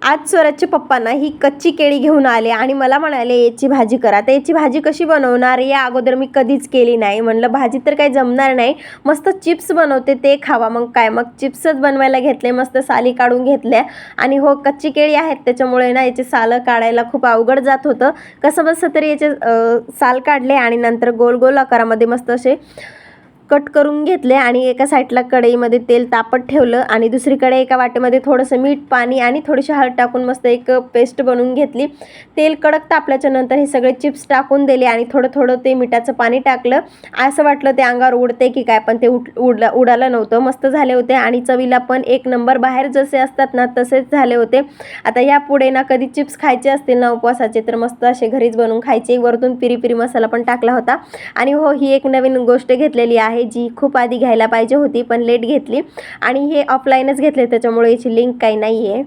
आज स्वराजचे पप्पा ना ही कच्ची केळी घेऊन आले आणि मला म्हणाले याची भाजी करा. तर याची भाजी कशी बनवणार या अगोदर मी कधीच केली नाही. म्हणलं भाजी तर काही जमणार नाही, मस्त चिप्स बनवते ते खावा. मग काय, मग चिप्सच बनवायला घेतले, मस्त साली काढून घेतल्या. आणि हो, कच्ची केळी आहेत त्याच्यामुळे ना याचे सालं काढायला खूप अवघड जात होतं. कसं बसं तरी याचे साल काढले आणि नंतर गोल गोल आकारामध्ये मस्त असे कट करून घेतले आणि एका साईडला कढईमध्ये तेल तापत ठेवलं आणि दुसरीकडे एका वाटीमध्ये थोडंसं मीठ, पाणी आणि थोडीशी हळद टाकून मस्त एक पेस्ट बनवून घेतली. तेल कडक तापल्याच्या नंतर हे सगळे चिप्स टाकून दिले आणि थोडं थोडं ते मिठाचं पाणी टाकलं. असं वाटलं ते अंगावर उडते की काय, पण ते उडालं नव्हतं. मस्त झाले होते आणि चवीला पण एक नंबर. बाहेर जसे असतात ना तसेच झाले होते. आता यापुढे ना कधी चिप्स खायचे असतील ना उपवासाचे तर मस्त असे घरीच बनवून खायचे. वरतून पिरी पिरी मसाला पण टाकला होता. आणि हो, ही एक नवीन गोष्ट घेतलेली आहे जी खूप आधी घ्यायला पाहिजे होती पण लेट घेतली आणि हे ऑफलाईनच घेतले त्याच्यामुळे याची लिंक काही नाही आहे.